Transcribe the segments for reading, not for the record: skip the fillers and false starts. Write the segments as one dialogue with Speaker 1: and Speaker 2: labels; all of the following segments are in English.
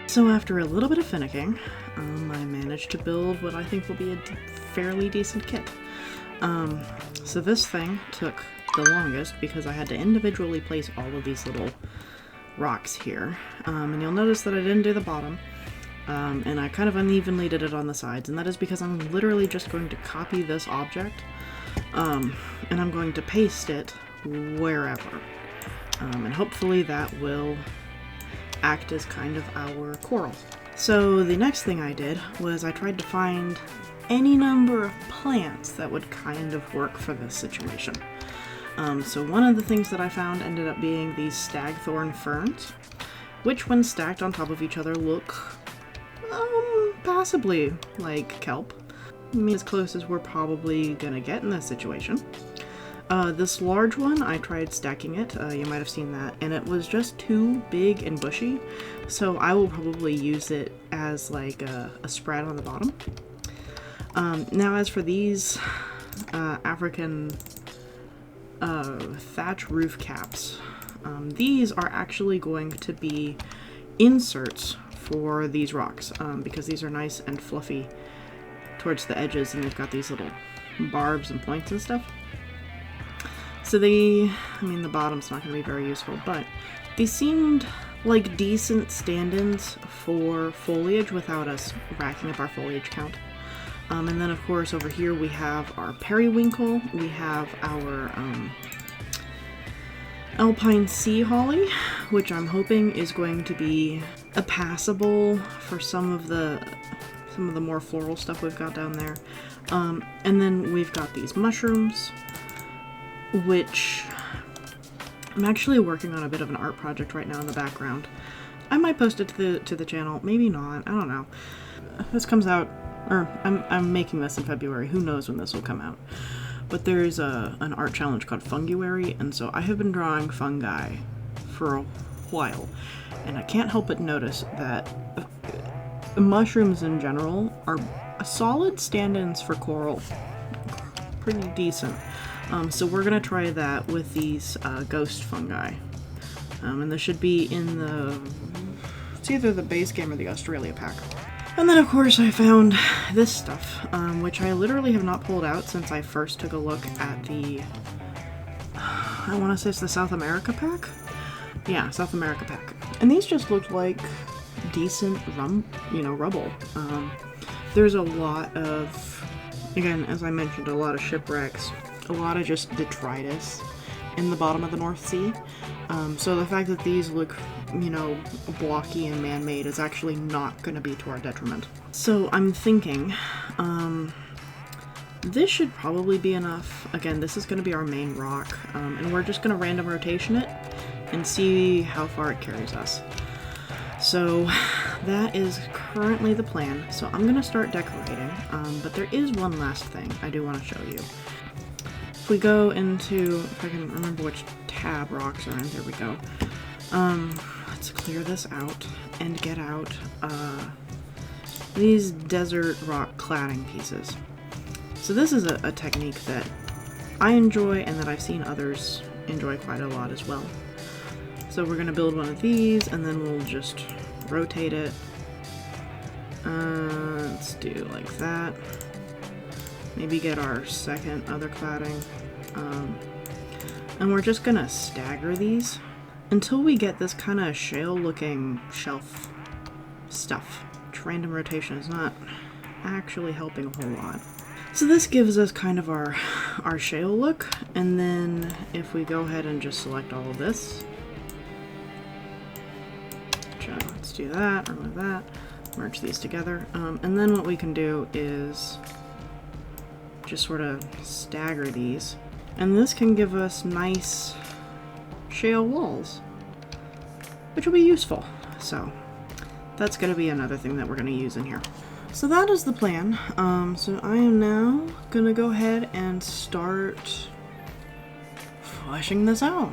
Speaker 1: So after a little bit of finicking, I managed to build what I think will be a fairly decent kit. So this thing took the longest because I had to individually place all of these little rocks here. And you'll notice that I didn't do the bottom, and I kind of unevenly did it on the sides, and that is because I'm literally just going to copy this object, and I'm going to paste it wherever. And hopefully that will act as kind of our coral. So the next thing I did was I tried to find any number of plants that would kind of work for this situation. So one of the things that I found ended up being these stagthorn ferns, which when stacked on top of each other look passably like kelp. I mean, as close as we're probably gonna get in this situation. This large one, I tried stacking it, you might have seen that, and it was just too big and bushy, so I will probably use it as like a spread on the bottom. Now as for these African thatch roof caps, these are actually going to be inserts for these rocks, because these are nice and fluffy towards the edges, and they've got these little barbs and points and stuff. So the bottom's not going to be very useful, but these seemed like decent stand-ins for foliage without us racking up our foliage count. And then of course over here we have our periwinkle, we have our alpine sea holly, which I'm hoping is going to be a passable for some of the more floral stuff we've got down there. And then we've got these mushrooms, which I'm actually working on a bit of an art project right now in the background. I might post it to the channel, maybe not, I don't know. This comes out, or I'm making this in February, who knows when this will come out. But there's an art challenge called Funguary, and so I have been drawing fungi for a while, and I can't help but notice that mushrooms in general are solid stand-ins for coral. Pretty decent. So we're gonna try that with these ghost fungi. And this should be in it's either the base game or the Australia pack. And then of course I found this stuff, which I literally have not pulled out since I first took a look at the, I want to say it's the South America pack? Yeah, South America pack. And these just looked like decent rubble. There's a lot of, again, as I mentioned, a lot of shipwrecks, a lot of just detritus in the bottom of the North Sea. So the fact that these look, blocky and man-made is actually not going to be to our detriment. So I'm thinking, this should probably be enough. Again, this is going to be our main rock, and we're just going to random rotation it and see how far it carries us. So that is currently the plan. So I'm going to start decorating, but there is one last thing I do want to show you. If we go into, if I can remember which tab rocks are in, there we go. Let's clear this out and get out these desert rock cladding pieces. So this is a technique that I enjoy and that I've seen others enjoy quite a lot as well. So we're gonna build one of these and then we'll just rotate it. Let's do like that. Maybe get our second other cladding. And we're just gonna stagger these until we get this kind of shale looking shelf stuff. Random rotation is not actually helping a whole lot. So this gives us kind of our shale look, and then if we go ahead and just select all of this, let's do that, remove that, merge these together, and then what we can do is just sort of stagger these. And this can give us nice shale walls, which will be useful. So that's going to be another thing that we're going to use in here. So that is the plan. So I am now going to go ahead and start fleshing this out.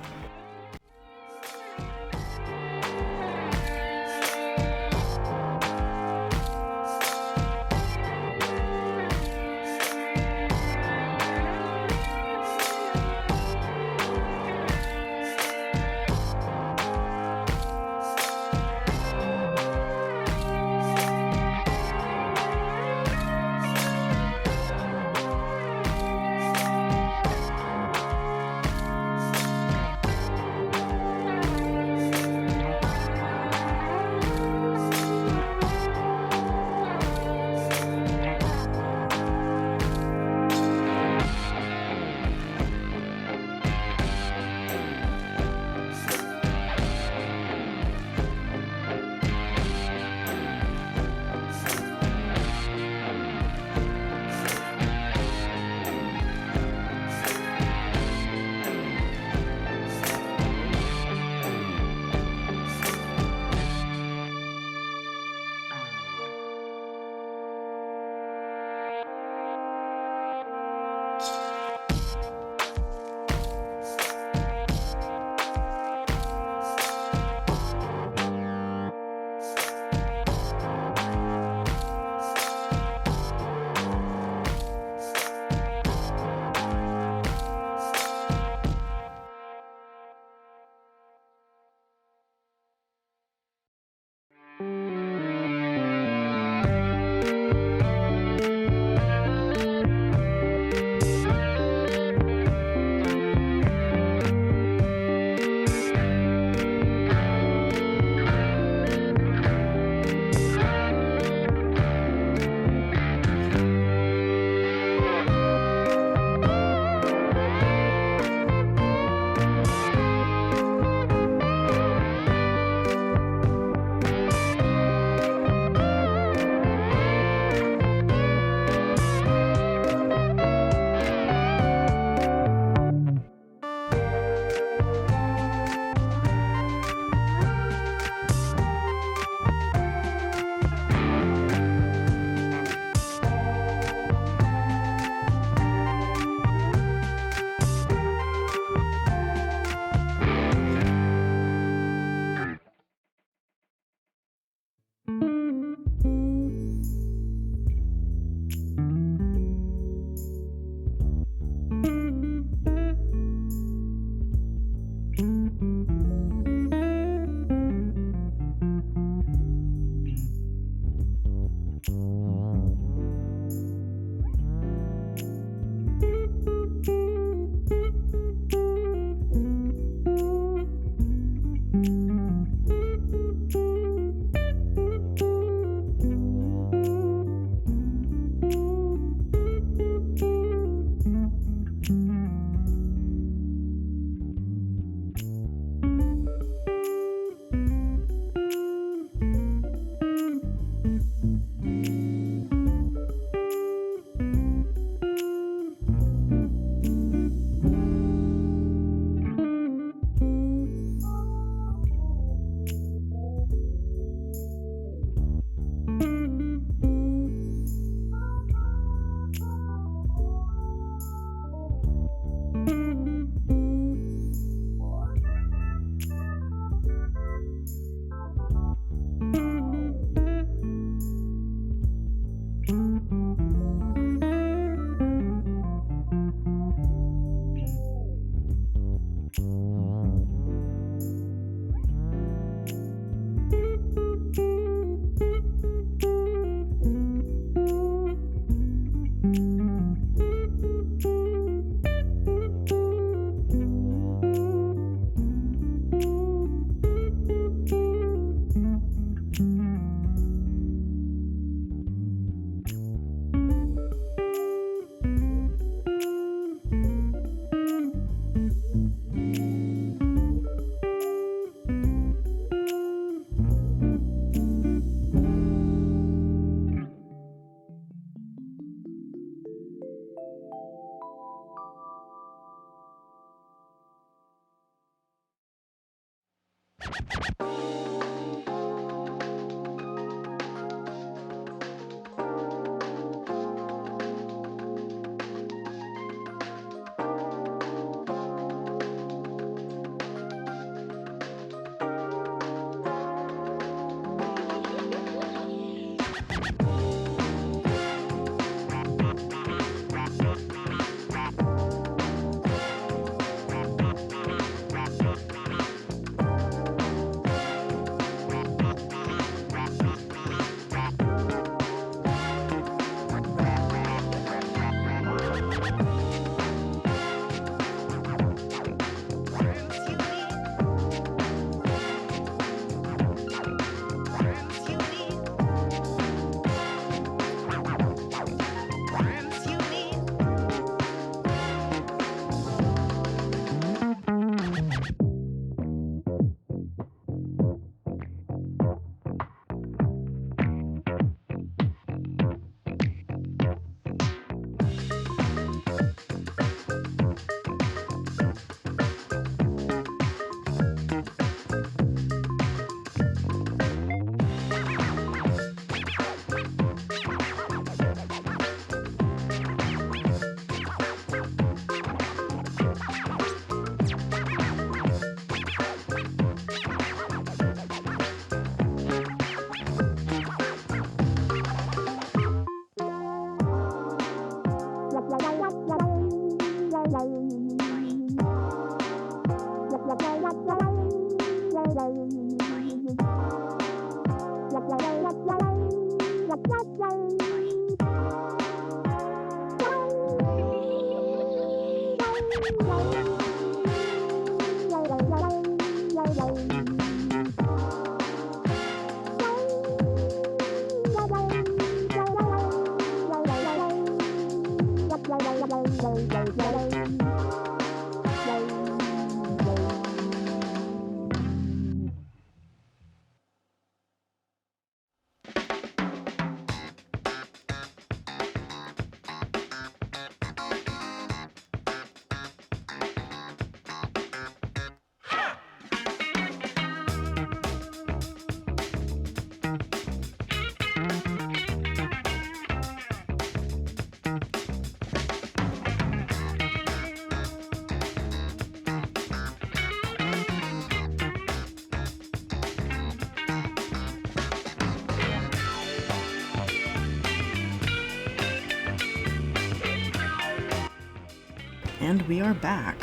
Speaker 1: And we are back.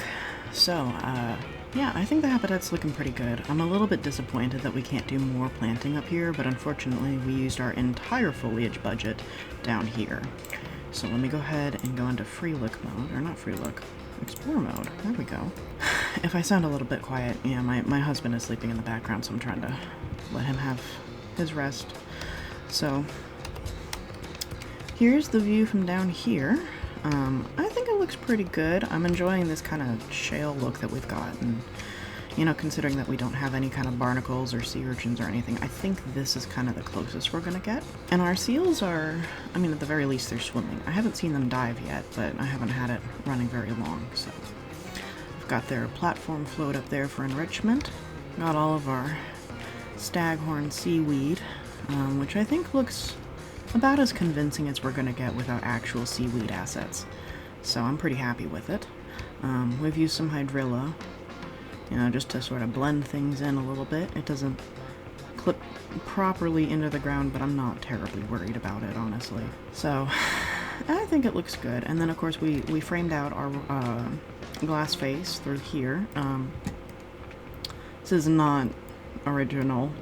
Speaker 1: So, yeah, I think the habitat's looking pretty good. I'm a little bit disappointed that we can't do more planting up here, but unfortunately we used our entire foliage budget down here. So let me go ahead and go into free look mode, or not free look, explore mode. There we go. If I sound a little bit quiet, yeah, my husband is sleeping in the background, so I'm trying to let him have his rest. So, here's the view from down here. I think it looks pretty good. I'm enjoying this kind of shale look that we've got, and, you know, considering that we don't have any kind of barnacles or sea urchins or anything, I think this is kind of the closest we're gonna get. And our seals are, I mean, at the very least they're swimming. I haven't seen them dive yet, but I haven't had it running very long, so. We've got their platform float up there for enrichment. Got all of our staghorn seaweed, which I think looks about as convincing as we're gonna get without actual seaweed assets. So I'm pretty happy with it. We've used some hydrilla, you know, just to sort of blend things in a little bit. It doesn't clip properly into the ground, but I'm not terribly worried about it, honestly. So I think it looks good. And then of course we framed out our glass face through here. This is not original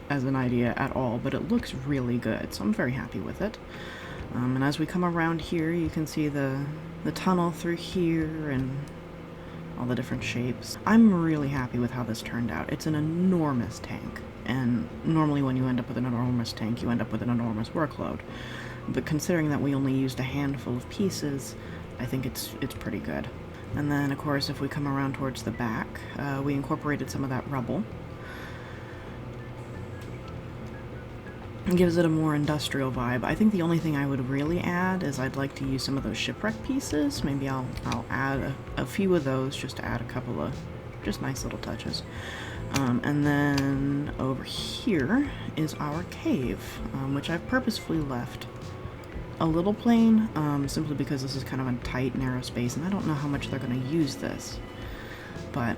Speaker 1: as an idea at all, but it looks really good, so I'm very happy with it. And as we come around here, you can see the tunnel through here and all the different shapes. I'm really happy with how this turned out. It's an enormous tank, and normally when you end up with an enormous tank, you end up with an enormous workload. But considering that we only used a handful of pieces, I think it's pretty good. And then, of course, if we come around towards the back, we incorporated some of that rubble. It gives it a more industrial vibe. I think the only thing I would really add is I'd like to use some of those shipwreck pieces. Maybe I'll add a few of those just to add a couple of just nice little touches. And then over here is our cave, which I've purposefully left a little plain, simply because this is kind of a tight, narrow space, and I don't know how much they're going to use this. But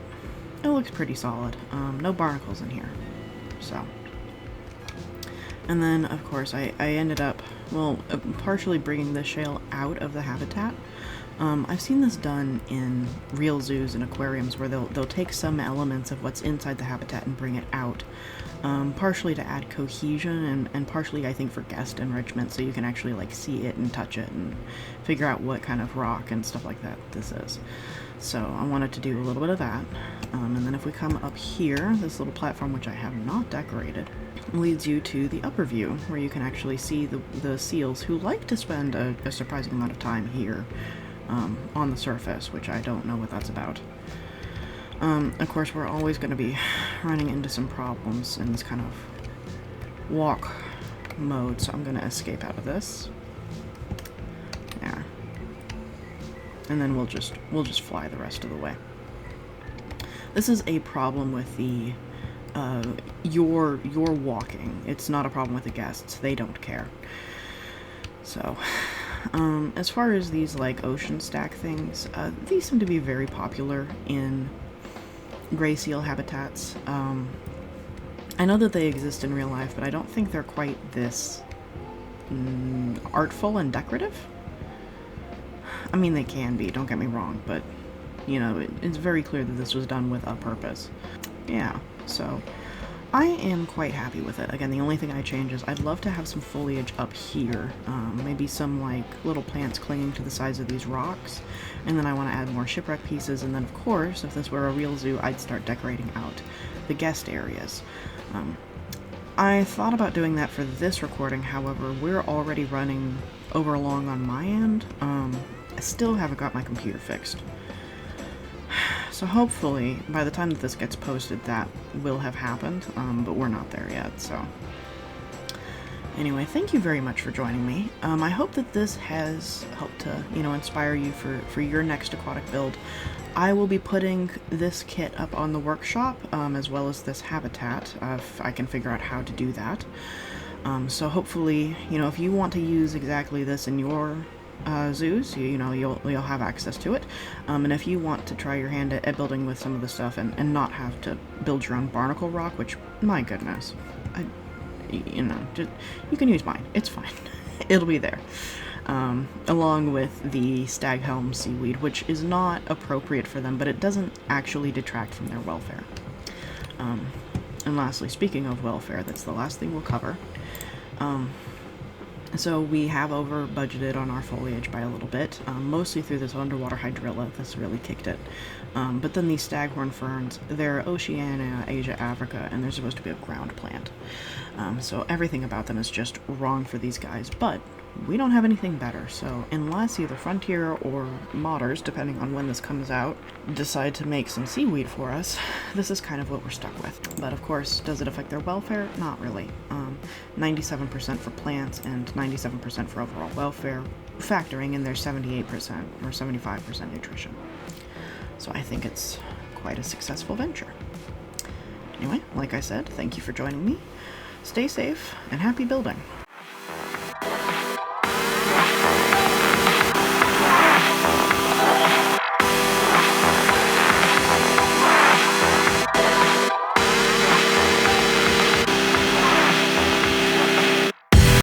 Speaker 1: it looks pretty solid. No barnacles in here, so. And then, of course, I ended up, well, partially bringing the shale out of the habitat. I've seen this done in real zoos and aquariums where they'll take some elements of what's inside the habitat and bring it out, partially to add cohesion and partially, I think, for guest enrichment, so you can actually like see it and touch it and figure out what kind of rock and stuff like that this is. So I wanted to do a little bit of that. And then if we come up here, this little platform, which I have not decorated, leads you to the upper view, where you can actually see the seals, who like to spend a surprising amount of time here on the surface, which I don't know what that's about. Of course, we're always going to be running into some problems in this kind of walk mode, so I'm going to escape out of this. There. And then we'll just fly the rest of the way. This is a problem with the you're walking. It's not a problem with the guests. They don't care. So, as far as these like ocean stack things, these seem to be very popular in gray seal habitats. I know that they exist in real life, but I don't think they're quite this artful and decorative. I mean, they can be, don't get me wrong, but, you know, it's very clear that this was done with a purpose. Yeah, so I am quite happy with it. Again, the only thing I change is I'd love to have some foliage up here, maybe some like little plants clinging to the sides of these rocks, and then I want to add more shipwreck pieces, and then of course, if this were a real zoo, I'd start decorating out the guest areas. I thought about doing that for this recording, however, we're already running overlong on my end. I still haven't got my computer fixed. So hopefully, by the time that this gets posted, that will have happened, but we're not there yet, so. Anyway, thank you very much for joining me. I hope that this has helped to, you know, inspire you for your next aquatic build. I will be putting this kit up on the workshop, as well as this habitat, if I can figure out how to do that. So hopefully, you know, if you want to use exactly this in your zoos, you know, you'll have access to it. And if you want to try your hand at building with some of the stuff and not have to build your own barnacle rock, which, my goodness, you know, just, you can use mine. It's fine. It'll be there. Along with the staghelm seaweed, which is not appropriate for them, but it doesn't actually detract from their welfare. And lastly, speaking of welfare, that's the last thing we'll cover. So we have over budgeted on our foliage by a little bit, mostly through this underwater hydrilla. This really kicked it. But then these staghorn ferns, they're Oceania, Asia, Africa, and they're supposed to be a ground plant. So everything about them is just wrong for these guys, but we don't have anything better, so unless either Frontier or modders, depending on when this comes out, decide to make some seaweed for us, this is kind of what we're stuck with. But of course, does it affect their welfare? Not really. 97% for plants and 97% for overall welfare, factoring in their 78% or 75% nutrition. So I think it's quite a successful venture. Anyway, like I said, thank you for joining me. Stay safe and happy building.